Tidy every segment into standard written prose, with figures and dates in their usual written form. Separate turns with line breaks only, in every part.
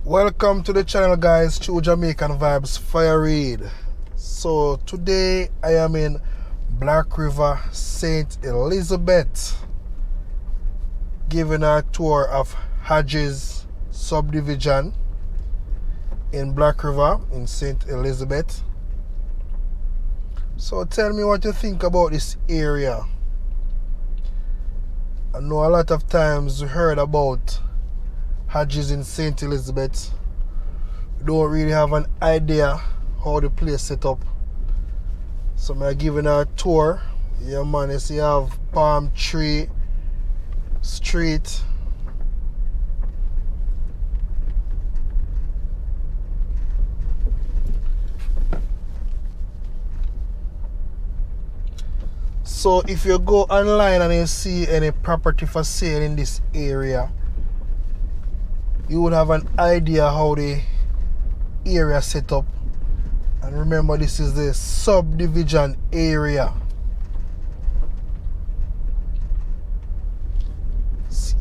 Welcome to the channel, guys. True Jamaican Vibes, Fire Reid. So today I am in Black River, St. Elizabeth, giving a tour of Hodges subdivision in Black River in St. Elizabeth. So tell me what you think about this area. I know a lot of times we heard about Hodges in St. Elizabeth. We don't really have an idea how the place set up. So I'm giving a tour. Yeah man, you see you have Palm Tree Street. So if you go online and you see any property for sale in this area, you would have an idea how the area set up. And remember, this is the subdivision area.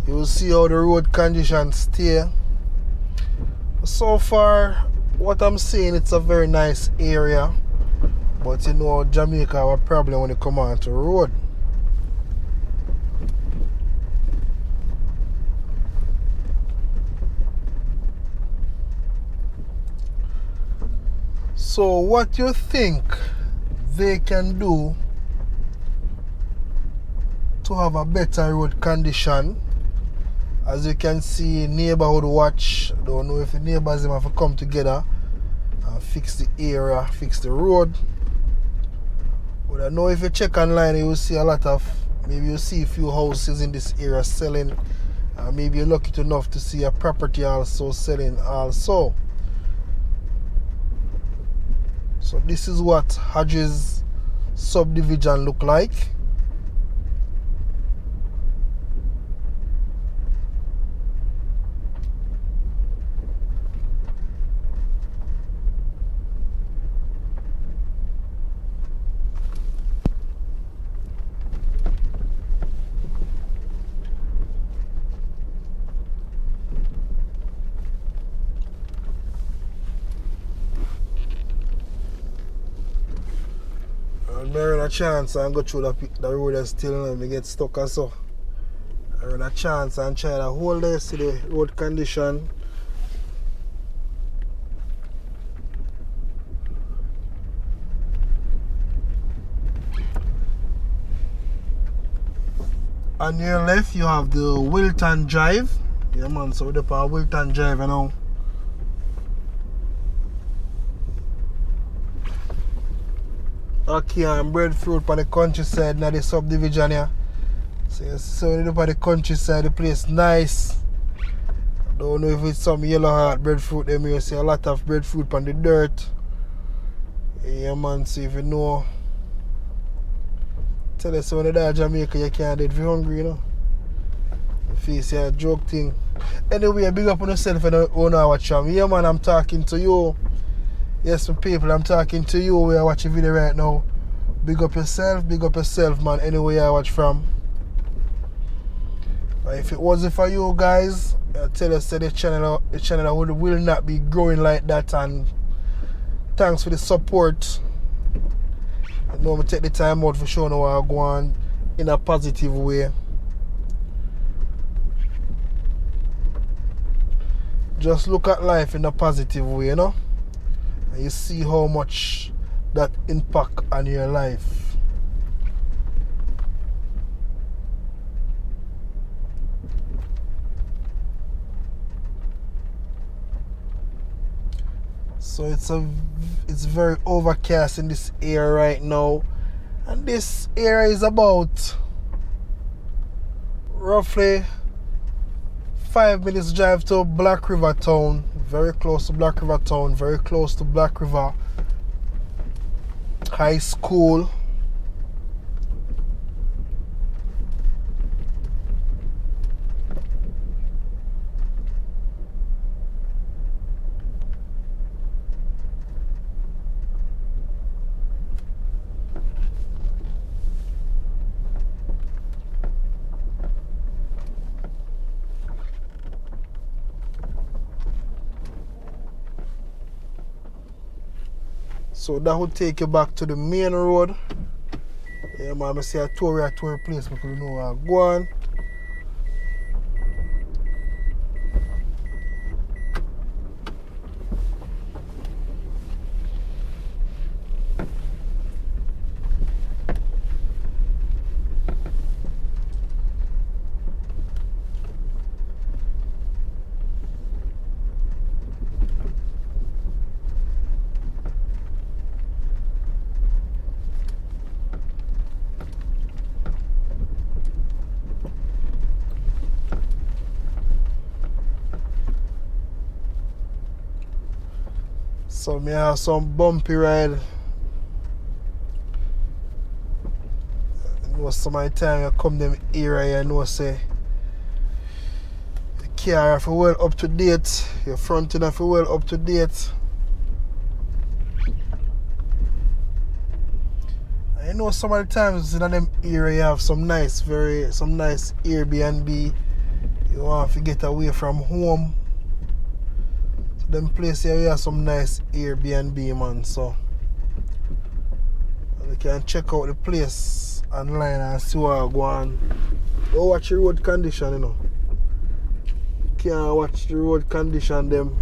You'll see how the road conditions stay. So far, what I'm seeing, it's a very nice area. But you know, Jamaica have a problem when it comes on to the road. So what you think they can do to have a better road condition? As you can see, neighborhood watch. Don't know if the neighbors have to come together and fix the area, fix the road. But I know if you check online, you will see a lot of, maybe you see a few houses in this area selling. Maybe you're lucky enough to see a property also selling also. So this is what Hodges subdivision look like. I run a chance and go through the road that's still and me get stuck or so. I run a chance and try to hold there, see the road condition. On your left you have the Wilton Drive. Yeah man, so we're up on Wilton Drive now. Okay, and breadfruit on the countryside, now the subdivision here. So you see when you look at the countryside, the place nice. I don't know if it's some yellow heart breadfruit, then you see a lot of breadfruit on the dirt. Yeah man, see if you know. Tell us when you die Jamaica, you can't get very hungry, you know. If you see a joke thing. Anyway, big up on yourself and on our channel. Yeah man, I'm talking to you. Yes, my people, I'm talking to you. We are watching video right now. Big up yourself, man. Anywhere I watch from. If it wasn't for you guys, I tell you, the channel will not be growing like that. And thanks for the support. I know I'm take the time out for sure now I go on in a positive way. Just look at life in a positive way, you know. And you see how much that impact on your life. So it's very overcast in this area right now, and this area is about roughly 5 minutes drive to Black River town. Very close to Black River town, very close to Black River High School. So that would take you back to the main road. Yeah, man, I see a tour place because you know where I go on. So me have some bumpy ride. You know, some of the time you come them area, you know, say the car have to well up to date, your front end have to well up to date. And you know, some of the times in them area you have some nice Airbnb. You want to get away from home. Them place here we have some nice Airbnb, man, so you can check out the place online and see what I go on. Don't watch the road condition, you know. Can't watch the road condition them.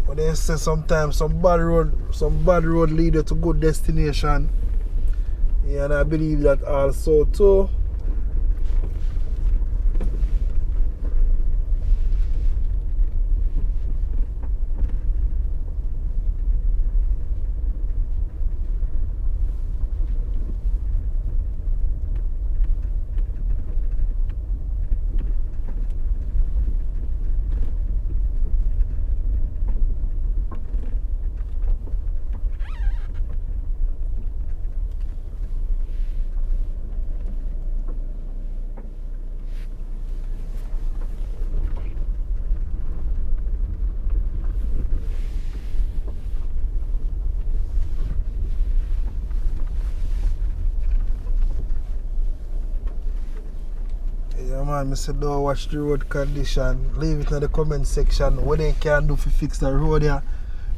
But they say sometimes some bad road lead you to good destination. Yeah, and I believe that also too. Yeah, man, I said don't watch the road condition. Leave it in the comment section. What they can do to fix the road here.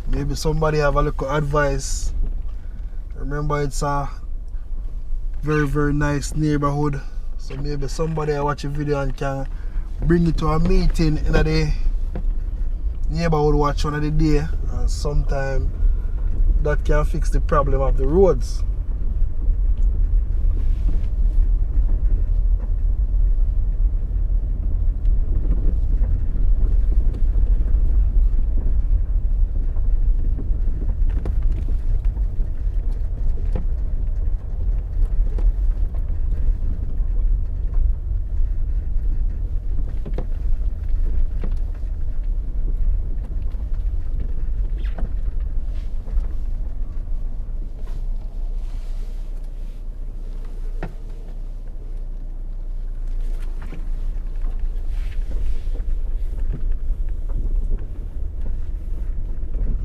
Maybe somebody have a little advice. Remember, it's a very, very nice neighborhood. So maybe somebody watch a video and can bring it to a meeting in the neighborhood watch one of the day. And sometime that can fix the problem of the roads.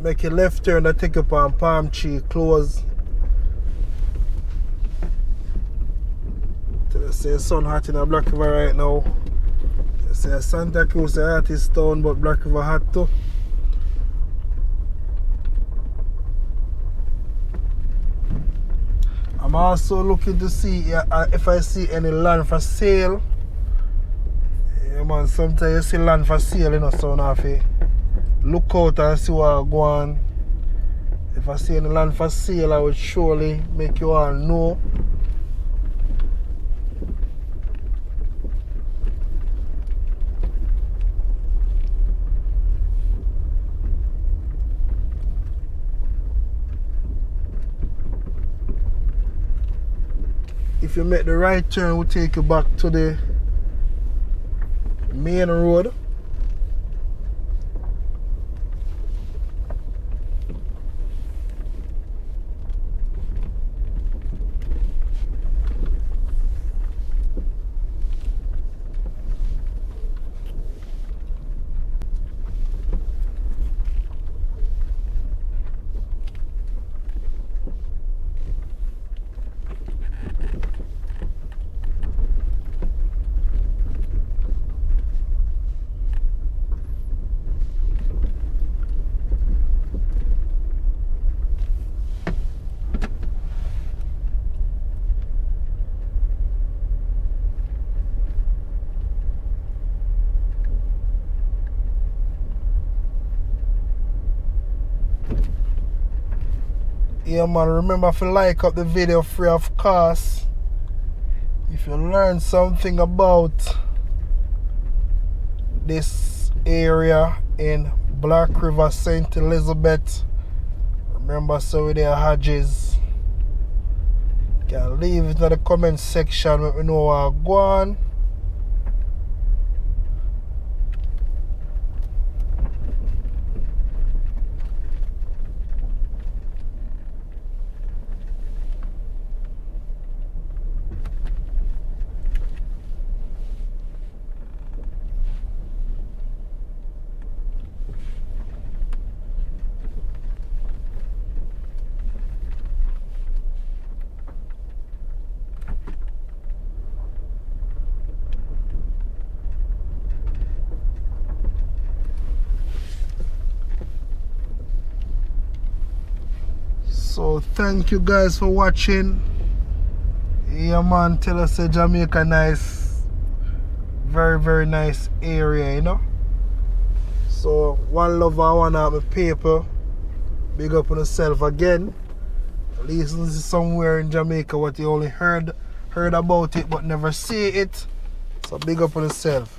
Make a left turn that take up on Palm Tree close. They say sun hot in a Black River right now. They say Santa Cruz the hottest town, but Black River hot too. I'm also looking to see if I see any land for sale. Yeah, man, sometimes you see land for sale, you know, so now look out and see what go on. If I see any land for sale, I would surely make you all know. If you make the right turn, we'll take you back to the main road. Yeah man, remember to like up the video free of cost. If you learn something about this area in Black River, St. Elizabeth, remember so with the Hodges. You can leave it in the comment section, let me know what go on. So thank you guys for watching. Yeah man, tell us Jamaica nice, very nice area, you know. So one love I wanna have a paper. Big up on yourself again. At least this is somewhere in Jamaica what you only heard about it but never see it. So big up on yourself.